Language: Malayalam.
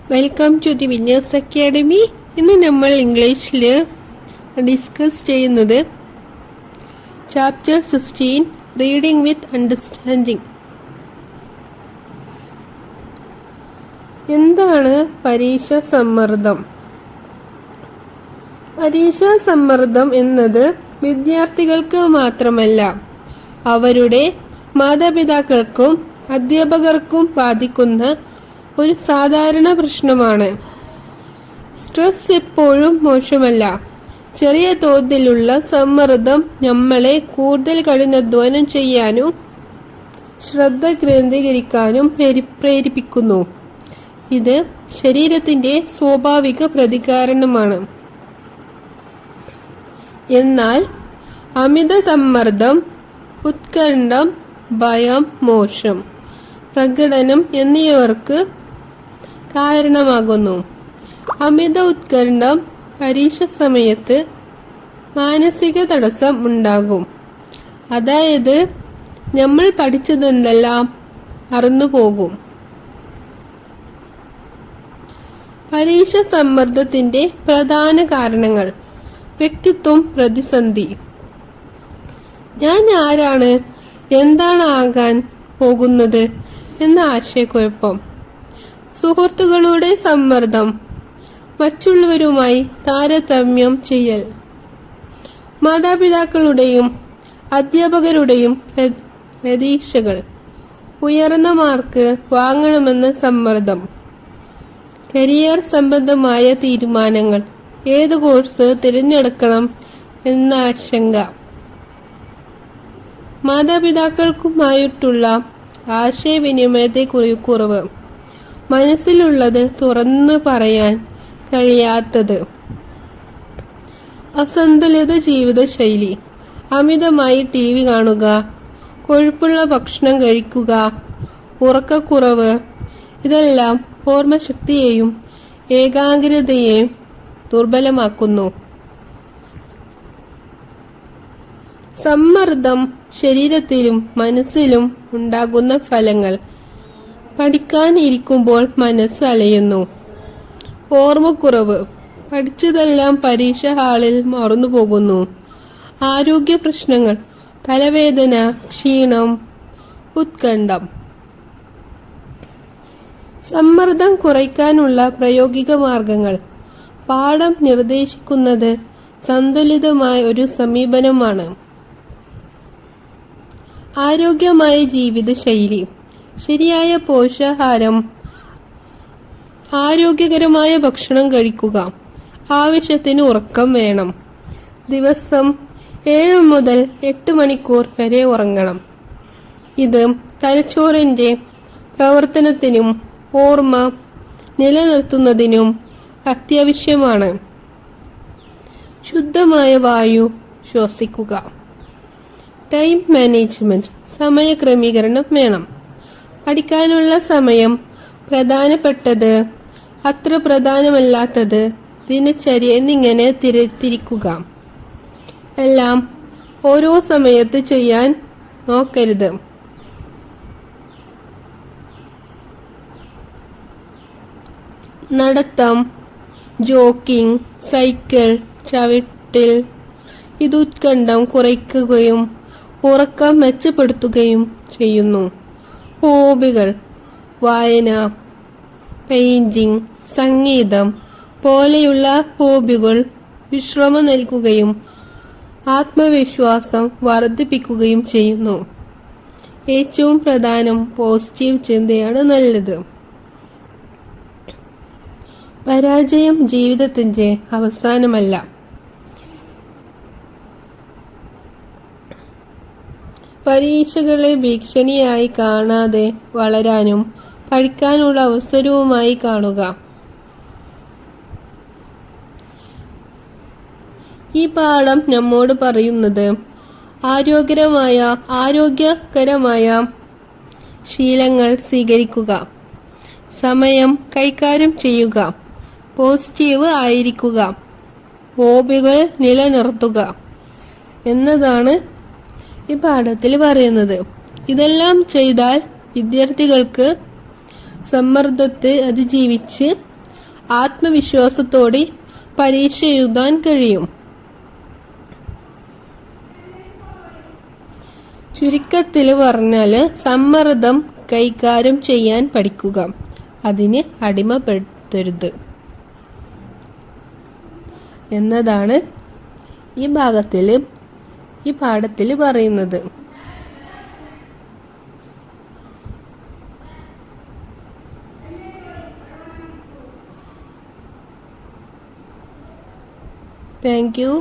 Welcome to the winners academy. ഇന്ന് നമ്മൾ ഇംഗ്ലീഷിൽ ഡിസ്കസ് ചെയ്യുന്നത് ചാപ്റ്റർ 16 റീഡിംഗ് വിത്ത് അണ്ടർസ്റ്റാൻഡിംഗ്. എന്താണ് പരീക്ഷാ സമ്മർദ്ദം? പരീക്ഷാ സമ്മർദ്ദം എന്നത് വിദ്യാർത്ഥികൾക്ക് മാത്രമല്ല, അവരുടെ മാതാപിതാക്കൾക്കും അധ്യാപകർക്കും ബാധിക്കുന്ന ഒരു സാധാരണ പ്രശ്നമാണ്. സ്ട്രെസ് എപ്പോഴും മോശമല്ല. ചെറിയ തോതിലുള്ള സമ്മർദ്ദം നമ്മളെ കൂടുതൽ കഠിനാധ്വാനം ചെയ്യാനും ശ്രദ്ധ കേന്ദ്രീകരിക്കാനും പ്രേരിപ്പിക്കുന്നു. ഇത് ശരീരത്തിന്റെ സ്വാഭാവിക പ്രതികരണമാണ്. എന്നാൽ അമിത സമ്മർദ്ദം ഉത്കണ്ഠം, ഭയം, മോശം പ്രകടനം എന്നിവർക്ക് കാരണമാകുന്നു. അമിത ഉത്കണ്ഠം പരീക്ഷ സമയത്ത് മാനസിക തടസ്സം ഉണ്ടാകും. അതായത് നമ്മൾ പഠിച്ചതെന്തെല്ലാം മറന്നുപോകും. പരീക്ഷ സമ്മർദ്ദത്തിന്റെ പ്രധാന കാരണങ്ങൾ: വ്യക്തിത്വം പ്രതിസന്ധി. ഞാൻ ആരാണ്, എന്താണ് ആകാൻ പോകുന്നത് എന്ന ആശയക്കുഴപ്പം. സുഹൃത്തുക്കളുടെ സമ്മർദ്ദം, മറ്റുള്ളവരുമായി താരതമ്യം ചെയ്യൽ. മാതാപിതാക്കളുടെയും അധ്യാപകരുടെയും പ്രതീക്ഷകൾ. ഉയർന്ന മാർക്ക് വാങ്ങണമെന്ന സമ്മർദ്ദം. കരിയർ സംബന്ധമായ തീരുമാനങ്ങൾ, ഏത് കോഴ്സ് തിരഞ്ഞെടുക്കണം എന്ന ആശങ്ക. മാതാപിതാക്കൾക്കുമായിട്ടുള്ള ആശയവിനിമയത്തെക്കുറിച്ച് മനസ്സിലുള്ളത് തുറന്നു പറയാൻ കഴിയാത്തത്. അസന്തുലിത ജീവിതശൈലി. അമിതമായി TV കാണുക, കൊഴുപ്പുള്ള ഭക്ഷണം കഴിക്കുക, ഉറക്കക്കുറവ്. ഇതെല്ലാം ഓർമ്മശക്തിയെയും ഏകാഗ്രതയെയും ദുർബലമാക്കുന്നു. സമ്മർദ്ദം ശരീരത്തിലും മനസ്സിലും ഉണ്ടാകുന്ന ഫലങ്ങൾ: പഠിക്കാൻ ഇരിക്കുമ്പോൾ മനസ്സ് അലയുന്നു. ഓർമ്മക്കുറവ്, പഠിച്ചതെല്ലാം പരീക്ഷ ഹാളിൽ മറന്നുപോകുന്നു. ആരോഗ്യ പ്രശ്നങ്ങൾ: തലവേദന, ക്ഷീണം, ഉത്കണ്ഠം. സമ്മർദ്ദം കുറയ്ക്കാനുള്ള പ്രായോഗിക മാർഗങ്ങൾ: പാഠം നിർദ്ദേശിക്കുന്നത് സന്തുലിതമായ ഒരു സമീപനമാണ്. ആരോഗ്യമായ ജീവിതശൈലി: ശരിയായ പോഷകാഹാരം, ആരോഗ്യകരമായ ഭക്ഷണം കഴിക്കുക. ആവശ്യത്തിന് ഉറക്കം വേണം. ദിവസം 7 മുതൽ 8 മണിക്കൂർ വരെ ഉറങ്ങണം. ഇത് തലച്ചോറിന്റെ പ്രവർത്തനത്തിനും ഓർമ്മ നിലനിർത്തുന്നതിനും അത്യാവശ്യമാണ്. ശുദ്ധമായ വായു ശ്വസിക്കുക. ടൈം മാനേജ്മെന്റ്, സമയക്രമീകരണം വേണം. പഠിക്കാനുള്ള സമയം, പ്രധാനപ്പെട്ടത്, അത്ര പ്രധാനമല്ലാത്തത്, ദിനചര്യ എന്നിങ്ങനെ തിരിക്കുക. എല്ലാം ഓരോ സമയത്ത് ചെയ്യാൻ നോക്കരുത്. നടത്തം, ജോക്കിംഗ്, സൈക്കിൾ ചവിട്ടൽ ഇത് ഉത്കണ്ഠം കുറയ്ക്കുകയും ഉറക്കം മെച്ചപ്പെടുത്തുകയും ചെയ്യുന്നു. ഹോബികൾ: വായന, പെയിന്റിംഗ്, സംഗീതം പോലെയുള്ള ഹോബികൾ വിശ്രമം നൽകുകയും ആത്മവിശ്വാസം വർദ്ധിപ്പിക്കുകയും ചെയ്യുന്നു. ഏറ്റവും പ്രധാനം പോസിറ്റീവ് ചിന്തയാണ് നല്ലത്. പരാജയം ജീവിതത്തിന്റെ അവസാനമല്ല. പരീക്ഷകളെ ഭീഷണിയായി കാണാതെ വളരാനും പഠിക്കാനുള്ള അവസരവുമായി കാണുക. ഈ പാഠം നമ്മോട് പറയുന്നത് ആരോഗ്യകരമായ ശീലങ്ങൾ സ്വീകരിക്കുക, സമയം കൈകാര്യം ചെയ്യുക, പോസിറ്റീവ് ആയിരിക്കുക, ഹോബികൾ നിലനിർത്തുക എന്നതാണ് ഈ പാഠത്തിൽ പറയുന്നത്. ഇതെല്ലാം ചെയ്താൽ വിദ്യാർത്ഥികൾക്ക് സമ്മർദ്ദത്തെ അതിജീവിച്ച് ആത്മവിശ്വാസത്തോടെ പരീക്ഷ എഴുതാൻ കഴിയും. ചുരുക്കത്തിൽ പറഞ്ഞാൽ സമ്മർദ്ദം കൈകാര്യം ചെയ്യാൻ പഠിക്കുക, അതിന് അടിമപ്പെടുത്തരുത് എന്നതാണ് ഈ പാഠത്തിൽ പറയുന്നത്. Thank you.